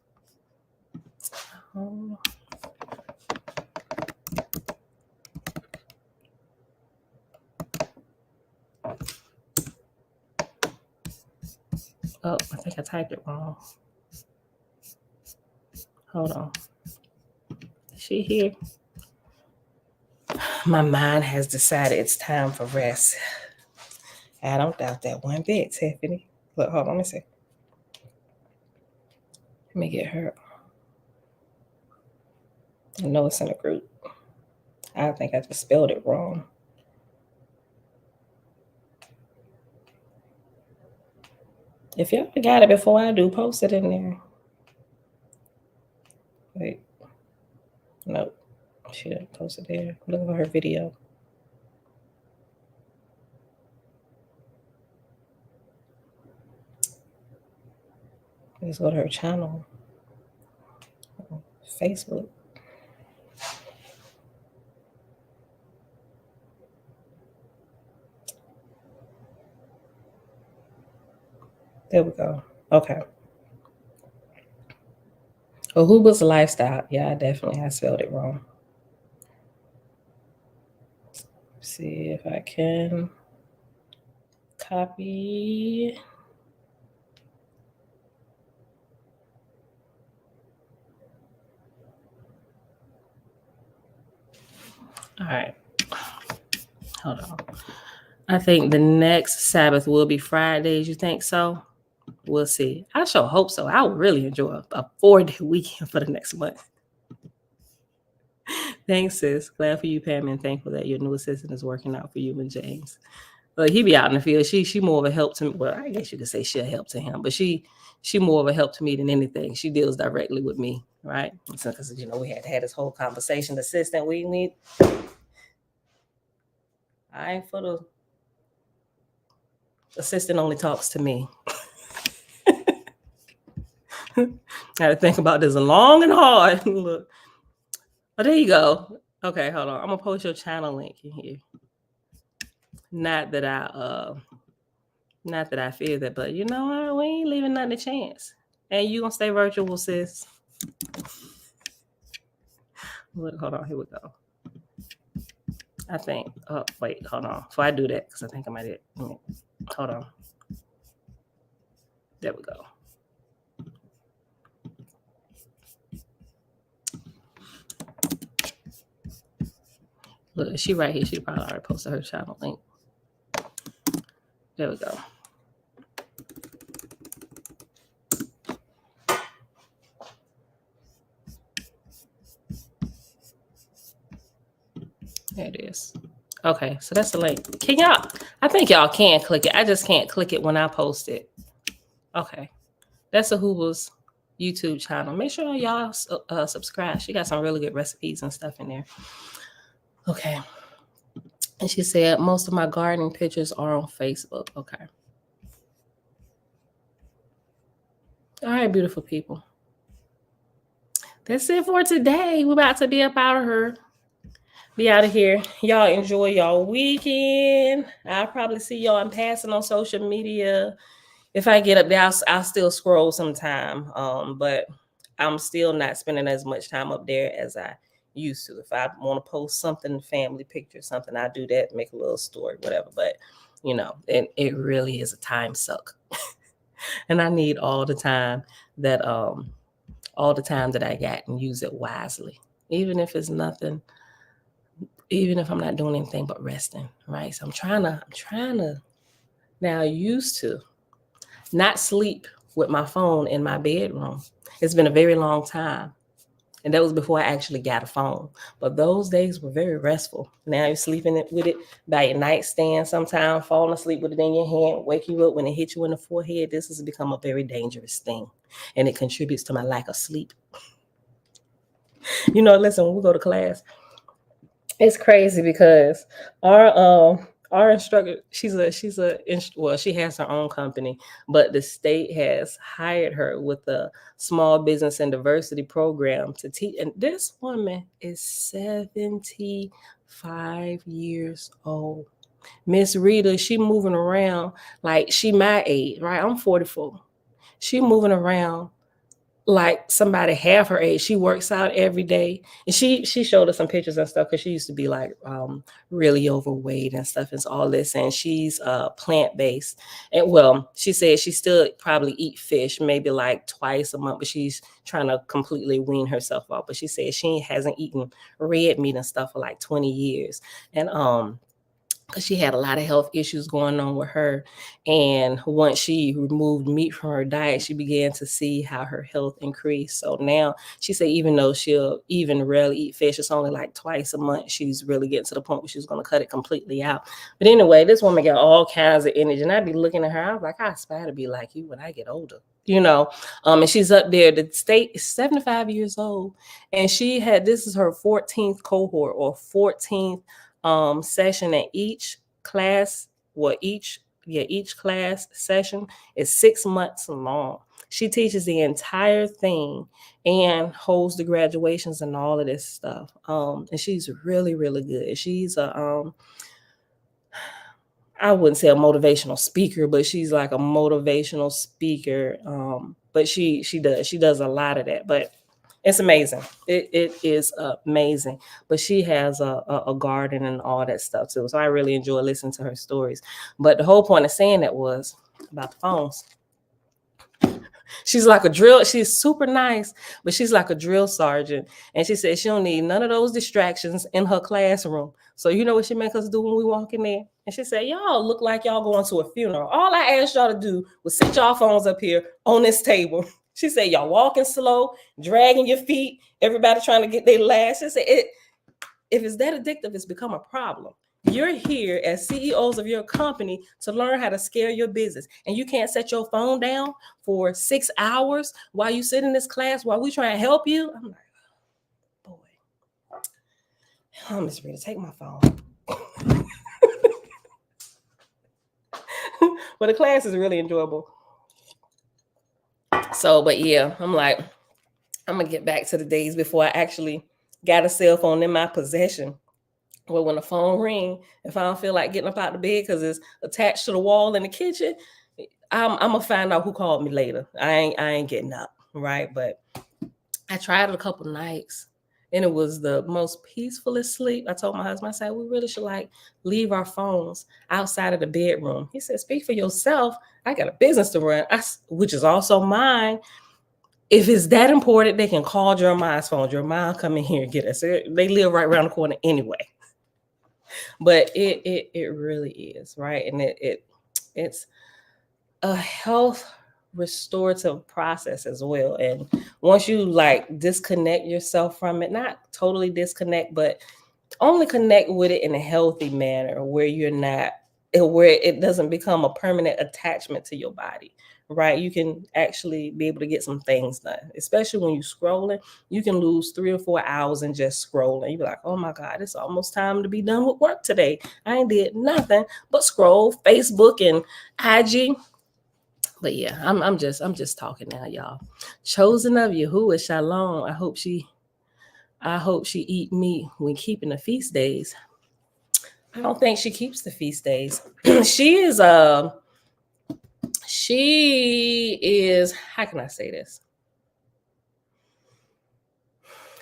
Oh, I think I typed it wrong. Hold on. Is she here? My mind has decided it's time for rest. I don't doubt that one bit, Tiffany. Look, hold on, let me see. Let me get her. I know it's in a group. I think I just spelled it wrong. If y'all got it before I do, post it in there. Wait. Nope. She didn't post it there. Look at her video. Let's go to her channel. Facebook. There we go. Okay. Ahuba's lifestyle. Yeah, I spelled it wrong. Let's see if I can copy. All right. Hold on. I think the next Sabbath will be Fridays. You think so? We'll see. I sure hope so. I would really enjoy a 4-day weekend for the next month. Thanks, sis. Glad for you, Pam, and thankful that your new assistant is working out for you and James. But he be out in the field. She more of a help to me. Well, I guess you could say she'll help to him, but she more of a help to me than anything. She deals directly with me, right? Because we had to have this whole conversation. The assistant we need. I ain't for the assistant only talks to me. I had to think about this long and hard. Look. Oh, there you go. Okay, hold on. I'm gonna post your channel link in here. Not that I fear that, but you know what? We ain't leaving nothing to chance. And you gonna stay virtual, sis. Look, hold on. Here we go. I think. Oh, wait, hold on. Before I do that, because I think I might have. Hold on. There we go. Look, she right here. She probably already posted her channel link. There we go. There it is. Okay, so that's the link. Can y'all? I think y'all can click it. I just can't click it when I post it. Okay, that's Ahuba's YouTube channel. Make sure y'all subscribe. She got some really good recipes and stuff in there. Okay. And she said, most of my gardening pictures are on Facebook. Okay. All right, beautiful people. That's it for today. We're about to be up out of here. Be out of here. Y'all enjoy y'all weekend. I'll probably see y'all in passing on social media. If I get up there, I'll still scroll sometime. But I'm still not spending as much time up there as I used to. If I want to post something, family picture, something, I do that, make a little story, whatever. But and it really is a time suck. And I need all the time that I got and use it wisely. Even if it's nothing, even if I'm not doing anything but resting, right? So I'm trying to now used to not sleep with my phone in my bedroom. It's been a very long time. And that was before I actually got a phone. But those days were very restful. Now you're sleeping with it by your nightstand sometime, falling asleep with it in your hand, wake you up when it hits you in the forehead. This has become a very dangerous thing. And it contributes to my lack of sleep. Listen, when we go to class, it's crazy because our instructor, she has her own company, but the state has hired her with a small business and diversity program to teach. And this woman is 75 years old. Miss Rita, she moving around like she my age, right? I'm 44. She moving around like somebody half her age. She works out every day, and she showed us some pictures and stuff because she used to be like really overweight and stuff and all this. And she's plant-based, and well, she said she still probably eat fish maybe like twice a month, but she's trying to completely wean herself off. But she said she hasn't eaten red meat and stuff for like 20 years, and because she had a lot of health issues going on with her. And once she removed meat from her diet, she began to see how her health increased. So now she said, even though she'll even rarely eat fish, it's only like twice a month, she's really getting to the point where she's going to cut it completely out. But anyway, this woman got all kinds of energy. And I'd be looking at her, I was like, I aspire to be like you when I get older. And she's up there. The state is 75 years old. And this is her 14th cohort or 14th session. At each class, each class session is 6 months long. She teaches the entire thing and holds the graduations and all of this stuff. And she's really, really good. She's I wouldn't say a motivational speaker, but she's like a motivational speaker. But she does a lot of that. But it's amazing. It is amazing. But she has a garden and all that stuff too. So I really enjoy listening to her stories. But the whole point of saying that was about the phones. She's like a drill. She's super nice, but she's like a drill sergeant. And she said she don't need none of those distractions in her classroom. So you know what she make us do when we walk in there? And she said, y'all look like y'all going to a funeral. All I asked y'all to do was sit y'all phones up here on this table. She said, y'all walking slow, dragging your feet, everybody trying to get their last. She said, if it's that addictive, it's become a problem. You're here as CEOs of your company to learn how to scale your business. And you can't set your phone down for 6 hours while you sit in this class while we try and help you. I'm like, boy, oh, Miss Rita, take my phone. But the class is really enjoyable. So, but yeah, I'm like, I'm going to get back to the days before I actually got a cell phone in my possession. Well, when the phone ring, if I don't feel like getting up out of bed because it's attached to the wall in the kitchen, I'm gonna find out who called me later. I ain't getting up, right? But I tried it a couple nights, and it was the most peacefulest sleep. I told my husband, I said, we really should like leave our phones outside of the bedroom. He said, speak for yourself. I got a business to run, which is also mine. If it's that important, they can call Jeremiah's phone. Jeremiah, come in here and get us. They live right around the corner anyway. But it really is, right? And it's a health restorative process as well. And once you like disconnect yourself from it, not totally disconnect, but only connect with it in a healthy manner where it doesn't become a permanent attachment to your body, right? You can actually be able to get some things done, especially when you're scrolling. You can lose 3 or 4 hours in just scrolling. You're like, oh my God, it's almost time to be done with work today. I ain't did nothing but scroll Facebook and IG. But yeah, I'm just talking now, y'all. Chosen of Yahuwah Shalom. I hope she eat meat when keeping the feast days. I don't think she keeps the feast days. She is how can I say this?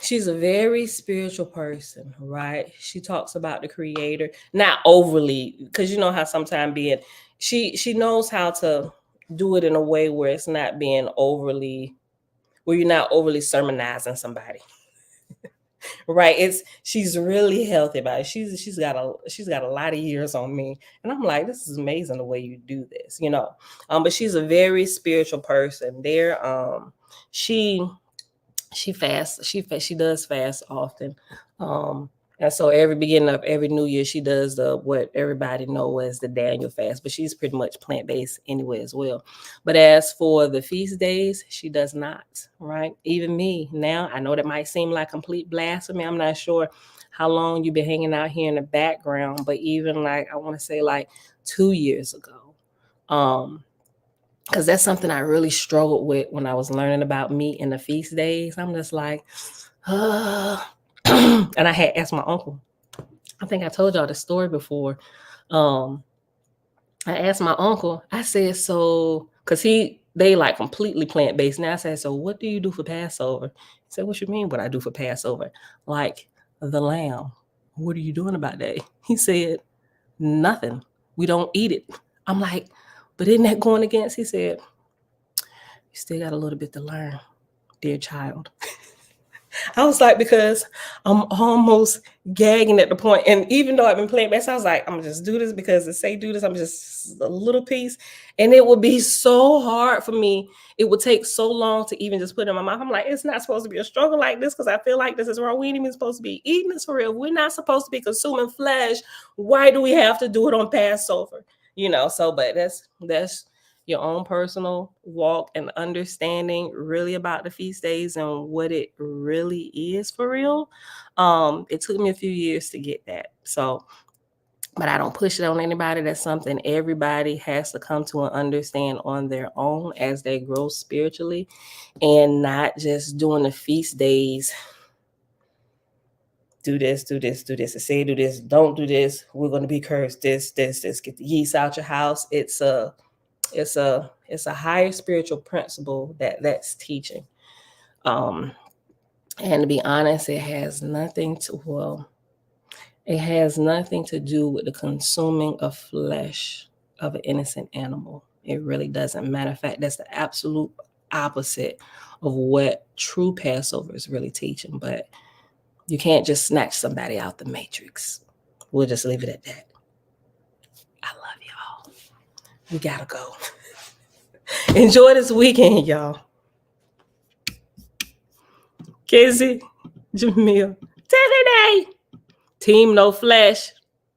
She's a very spiritual person, right? She talks about the Creator, not overly, because you know how sometimes she knows how to do it in a way where it's not being overly, where you're not overly sermonizing somebody. Right? She's really healthy about it. She's got a lot of years on me, and I'm like, this is amazing the way you do this, But she's a very spiritual person. She she fasts. She does fast often. And so every beginning of every new year, she does what everybody know as the Daniel fast, but she's pretty much plant-based anyway as well. But as for the feast days, she does not, right? Even me now, I know that might seem like complete blasphemy. I'm not sure how long you've been hanging out here in the background, but even like, I want to say like 2 years ago, because that's something I really struggled with when I was learning about meat and the feast days. I'm just like, and I had asked my uncle. I think I told y'all the story before. I asked my uncle, I said, so, because they like completely plant-based. Now I said, so what do you do for Passover? He said, what you mean what I do for Passover? Like the lamb. What are you doing about that? He said, nothing. We don't eat it. I'm like, but isn't that going against? He said, you still got a little bit to learn, dear child. I was like, because I'm almost gagging at the point. And even though I've been playing bass, I was like, I'm gonna just do this because it say do this. I'm just a little piece. And it would be so hard for me. It would take so long to even just put it in my mouth. I'm like, it's not supposed to be a struggle like this because I feel like this is wrong. We ain't even supposed to be eating this for real. We're not supposed to be consuming flesh. Why do we have to do it on Passover? So, but that's your own personal walk and understanding really about the feast days and what it really is for real. It took me a few years to get that. So, but I don't push it on anybody. That's something everybody has to come to and understand on their own as they grow spiritually, and not just doing the feast days. Do this, do this, do this. I say do this, don't do this. We're going to be cursed. This. Get the yeast out your house. It's a higher spiritual principle that's teaching. And to be honest, it has nothing to do with the consuming of flesh of an innocent animal. It really doesn't. Matter of fact, that's the absolute opposite of what true Passover is really teaching. But you can't just snatch somebody out the matrix. We'll just leave it at that. I love y'all. We gotta go. Enjoy this weekend, y'all. Kizzy, Jamil, Saturday. Team no flesh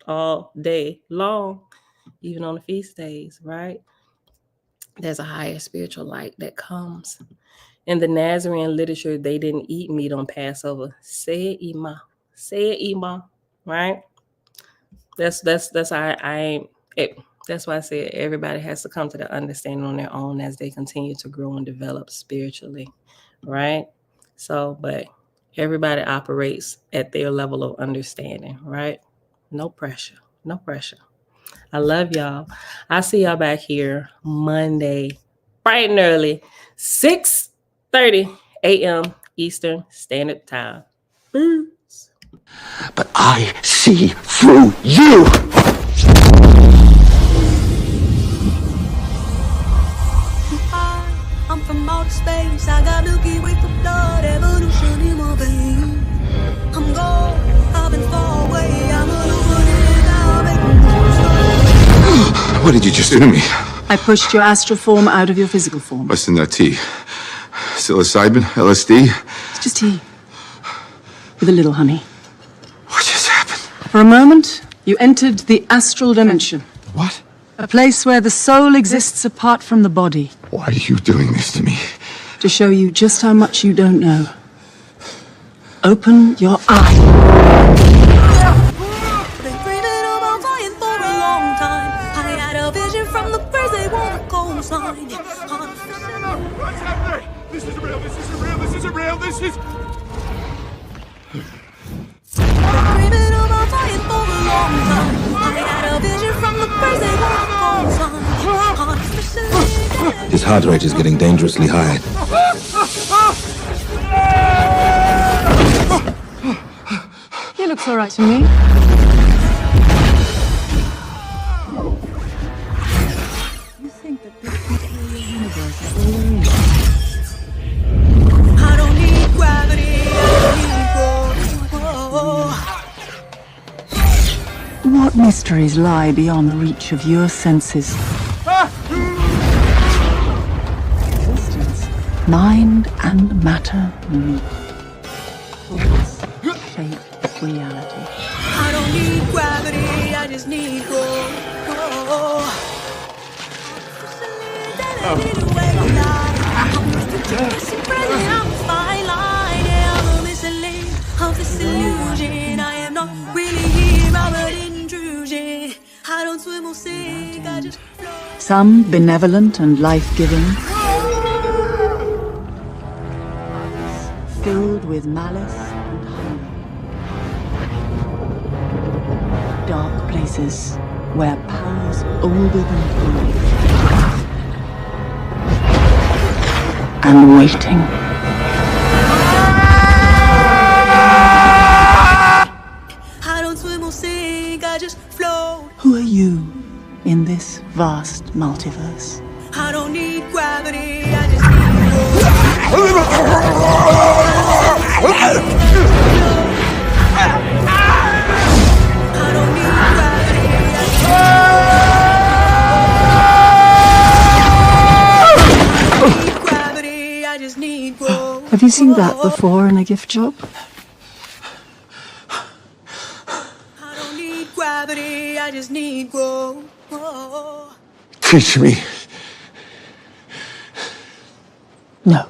all day long, even on the feast days, right? There's a higher spiritual light that comes. In the Nazarene literature, they didn't eat meat on Passover. Say it, Ima. Say it, Ima. Right? That's why I said everybody has to come to the understanding on their own as they continue to grow and develop spiritually, right? So, but everybody operates at their level of understanding, right? No pressure. I love y'all. I'll see y'all back here Monday, bright and early, 6:30 a.m. Eastern Standard Time. Peace. But I see through you. I'm from outer space. I got Milky Way for blood, evolution in my veins. I'm gold, I've been far away. I'm illuminated now, making moves. What did you just do to me? I pushed your astral form out of your physical form. What's in that tea? Psilocybin? LSD? It's just tea. With a little honey. What just happened? For a moment, you entered the astral dimension. What? A place where the soul exists apart from the body. Why are you doing this to me? To show you just how much you don't know. Open your eyes. Been dreaming about flying for a long time. I had a vision from the birds, they want a coastline. What's happening? This isn't real. Dreaming about flying for a long time. I had a vision from the birds, they want a coastline. His heart rate is getting dangerously high. He looks all right to me. You think that this entire universe is all there is? I don't need gravity, I need What mysteries lie beyond the reach of your senses? Existence Mind and matter meet. Thoughts shape reality. I don't need gravity, I just need growth. I'm a fine line, yeah, I'm a mislead of this illusion. I am not really here, I'm an intrusion. I don't swim or sink, I just float. Some benevolent and life-giving, filled with malice and hunger. Dark places where powers older than time and waiting. I don't swim or sink, I just float. Who are you in this vast multiverse? I don't need gravity, I just need growth. I don't need gravity, I just need gravity, I just need growth. Have you seen that before in a gift shop? I don't need gravity, I just need growth. Teach me. No.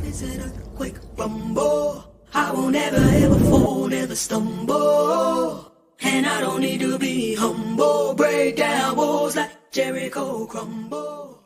It's an earthquake rumble. I won't ever fall, never stumble. And I don't need to be humble. Break down walls like Jericho crumble.